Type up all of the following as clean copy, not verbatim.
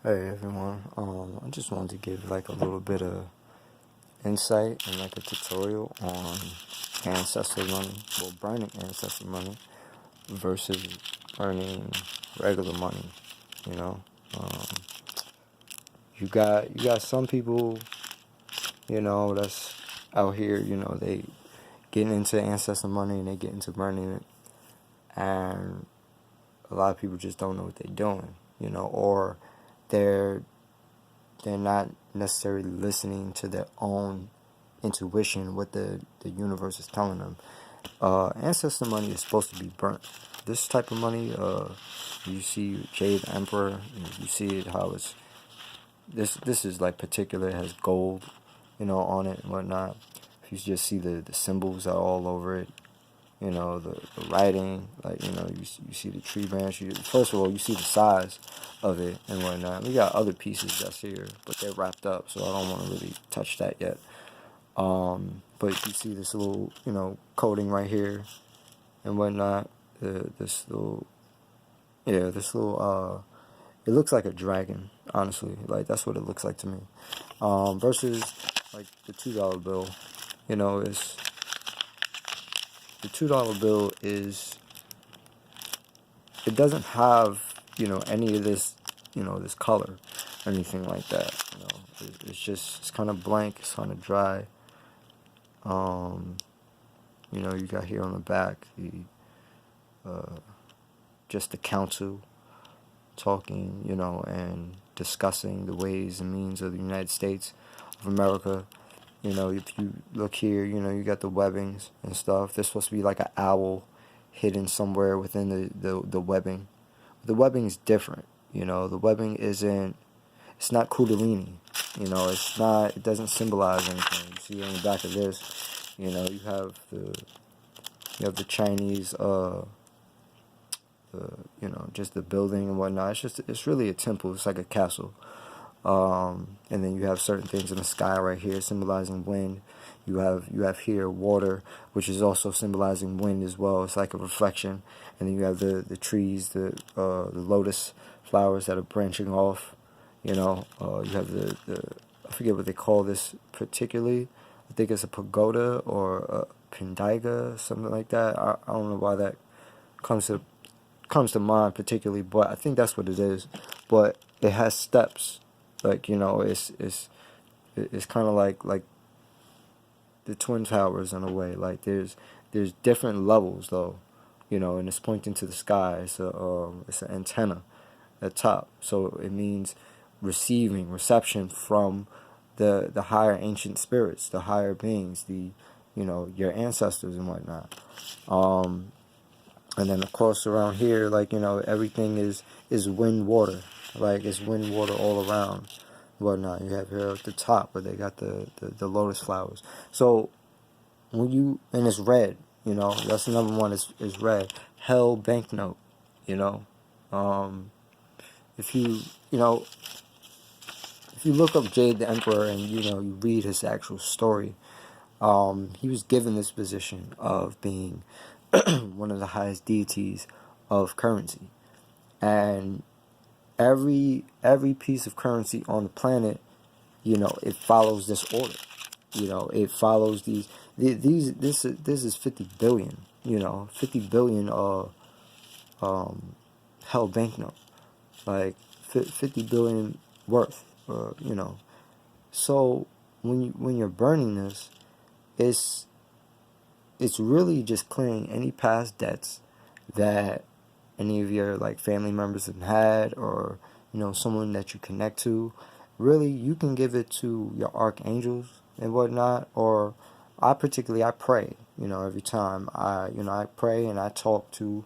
Hey everyone, I just wanted to give like a little bit of insight and like a tutorial on ancestor money, well, burning ancestor money versus burning regular money. You know, um, you got some people, that's out here. They getting into ancestor money and they get into burning it, and a lot of people just don't know what they're doing. Or they're they're not necessarily listening to their own intuition, what the universe is telling them. Ancestor money is supposed to be burnt. This type of money, you see Jade the Emperor, you see it how it's this is like particular, it has gold, on it and whatnot. If you just see the symbols are all over it, the writing, like, you see the tree branch. First of all, you see the size of it and whatnot. We got other pieces that's here, but they're wrapped up, so I don't want to really touch that yet. But you see this little, coating right here and whatnot. This little, it looks like a dragon, honestly. Like, that's what it looks like to me. Versus, like, the $2 bill, is the $2 bill is, it doesn't have, any of this, this color or anything like that. It's kind of blank, it's kind of dry. You got here on the back just the council talking, and discussing the ways and means of the United States of America. If you look here, you got the webbings and stuff. There's supposed to be like an owl hidden somewhere within the webbing. The webbing is different. The webbing isn't, it's not Kundalini. It doesn't symbolize anything. You see on the back of this, you have the Chinese, just the building and whatnot. It's really a temple. It's like a castle. And then you have certain things in the sky right here symbolizing wind. You have here water, which is also symbolizing wind as well. It's like a reflection. And then you have the trees, the lotus flowers that are branching off. You have the I forget what they call this particularly. I think it's a pagoda or a pendaiga, something like that. I don't know why that comes to mind particularly, but I think that's what it is. But it has steps. Like, it's kind of like the Twin Towers in a way. Like, there's different levels though, and it's pointing to the sky. It's an antenna at top, so it means reception from the higher ancient spirits, the higher beings, your ancestors and whatnot. And then of course around here, like, everything is wind water. Like, it's wind water all around, whatnot. You have here at the top where they got the lotus flowers. So and it's red, that's the number one is red. Hell banknote, if you look up Jade the Emperor and you read his actual story, he was given this position of being one of the highest deities of currency, and every piece of currency on the planet, it follows this order. It follows this is 50 billion, 50 billion held banknote, like 50 billion worth, So when you're burning this, it's really just clearing any past debts that any of your like family members have had, or someone that you connect to. Really, you can give it to your archangels and whatnot, or I pray, every time I pray and I talk to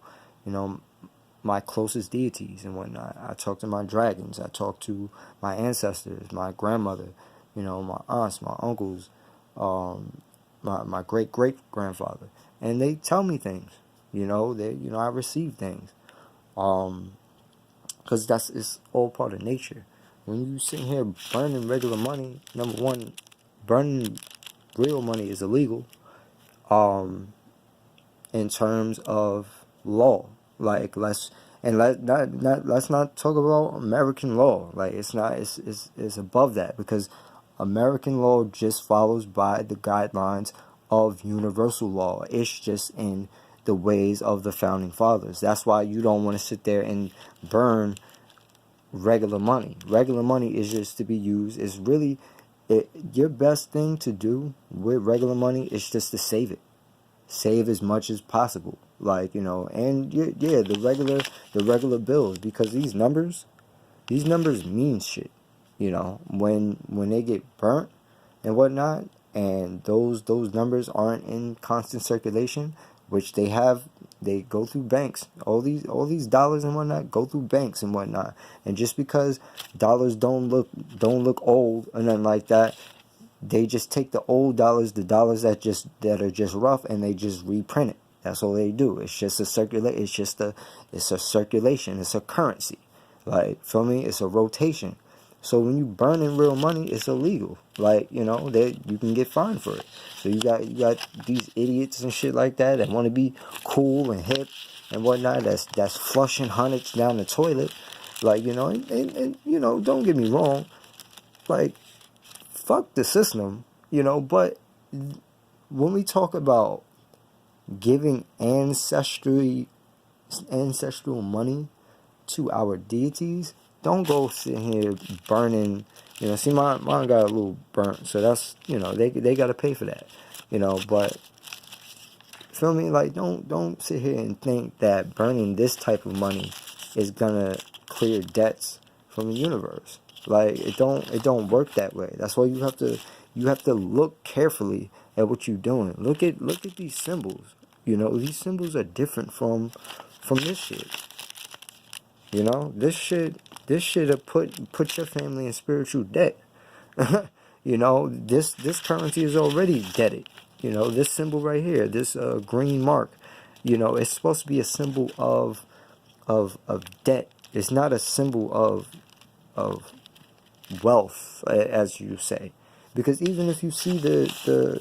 my closest deities and whatnot. I talk to my dragons, I talk to my ancestors, my grandmother, my aunts, my uncles, my great grandfather, and they tell me things. I receive things, because it's all part of nature. When you sit here burning regular money, number one, burning real money is illegal, in terms of law. Like, And let's not talk about American law. Like, it's not, it's above that, because American law just follows by the guidelines of universal law. It's just in the ways of the founding fathers. That's why you don't want to sit there and burn regular money. Regular money is just to be used. It's really, your best thing to do with regular money is just to save it. Save as much as possible. Like, and yeah, the regular bills, because these numbers mean shit. When they get burnt and whatnot, and those numbers aren't in constant circulation, which they go through banks. All these dollars and whatnot go through banks and whatnot. And just because dollars don't look old or nothing like that, they just take the old dollars, the dollars that are just rough, and they just reprint it. That's all they do. It's just a it's a circulation. It's a currency. Like, feel me? It's a rotation. So when you burn in real money, it's illegal. Like, you can get fined for it. So you got these idiots and shit like that want to be cool and hip and whatnot. That's flushing hundreds down the toilet. Like, and don't get me wrong. Like, fuck the system, but when we talk about giving ancestral money to our deities, don't go sitting here burning. See, mine got a little burnt, so that's, they got to pay for that, but feel me? Like, don't sit here and think that burning this type of money is gonna clear debts from the universe. Like, it don't work that way. That's why you have to look carefully at what you're doing. Look at these symbols. These symbols are different from this shit. This shit will put your family in spiritual debt. This currency is already debted. This symbol right here, this green mark, it's supposed to be a symbol of debt. It's not a symbol of wealth, as you say, because even if you see the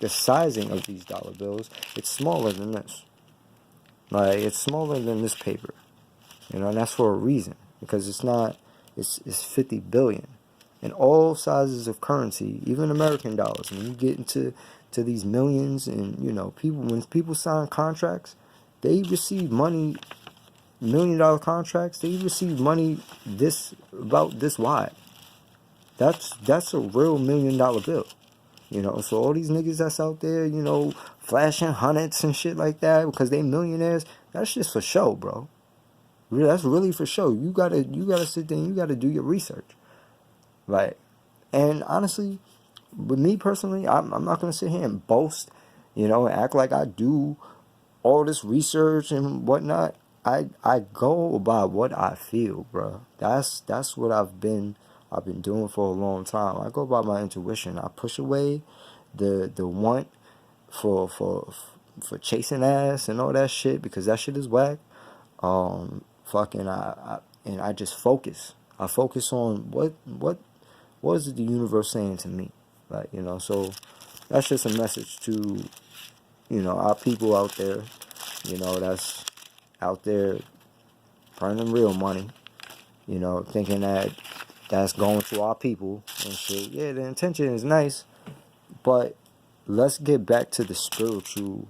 sizing of these dollar bills, it's smaller than this. Like, it's smaller than this paper, and that's for a reason, because it's 50 billion, and all sizes of currency, even American dollars. When you get into these millions, and when people sign contracts, they receive money. $1 million contracts, they receive money about this wide. That's a real $1 million bill. So all these niggas that's out there, flashing hundreds and shit like that because they millionaires, that's just for show, bro. That's really for show. You gotta sit there and you gotta do your research. Like, and honestly, with me personally, I'm not gonna sit here and boast, and act like I do all this research and whatnot. I go by what I feel, bro. That's what I've been doing for a long time. I go by my intuition. I push away the want for chasing ass and all that shit, because that shit is whack. I just focus. I focus on what is it the universe saying to me, like, So that's just a message to our people out there, that's out there burning real money, thinking that that's going to our people and shit. Yeah, the intention is nice, but let's get back to the spiritual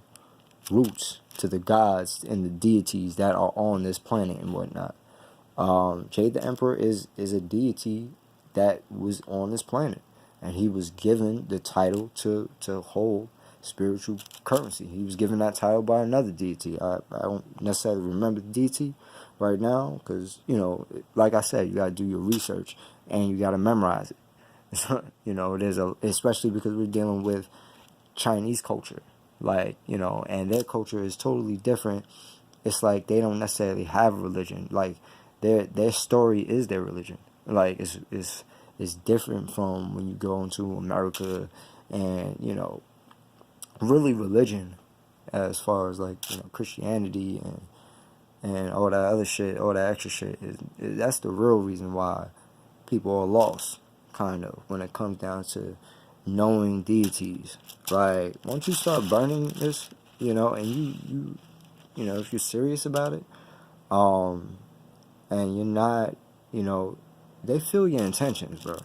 roots, to the gods and the deities that are on this planet and whatnot. Jade the Emperor is a deity that was on this planet, and he was given the title to hold spiritual currency. He was given that title by another deity. I don't necessarily remember the deity right now, because like I said, you gotta do your research and you gotta memorize it. There's especially because we're dealing with Chinese culture, like, and their culture is totally different. It's like they don't necessarily have a religion. Like, their story is their religion. Like, it's different from when you go into America and really religion, as far as like Christianity and all that other shit, all that extra shit. That's the real reason why people are lost, kind of, when it comes down to knowing deities. Right? Once you start burning this, and if you're serious about it, and you're not, they feel your intentions, bro.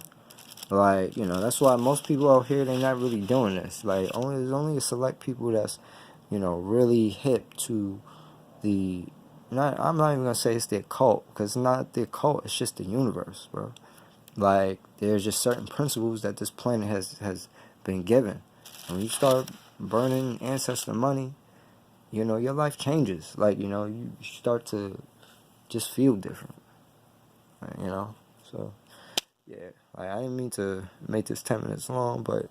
Like, that's why most people out here, they're not really doing this. Like, there's only a select people that's, really hip to I'm not even gonna say it's the occult, because it's not the occult, it's just the universe, bro. Like, there's just certain principles that this planet has been given. And when you start burning ancestor money, your life changes. Like, you start to just feel different. So, yeah. Like, I didn't mean to make this 10 minutes long, but,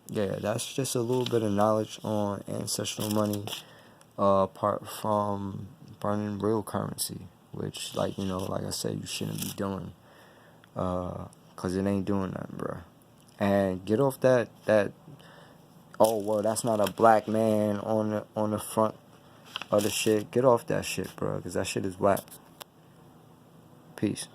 yeah, that's just a little bit of knowledge on ancestral money, apart from burning real currency, which, like I said, you shouldn't be doing, because it ain't doing nothing, bro. And get off that, oh, well, that's not a black man on the front of the shit. Get off that shit, bro, because that shit is whack. Peace.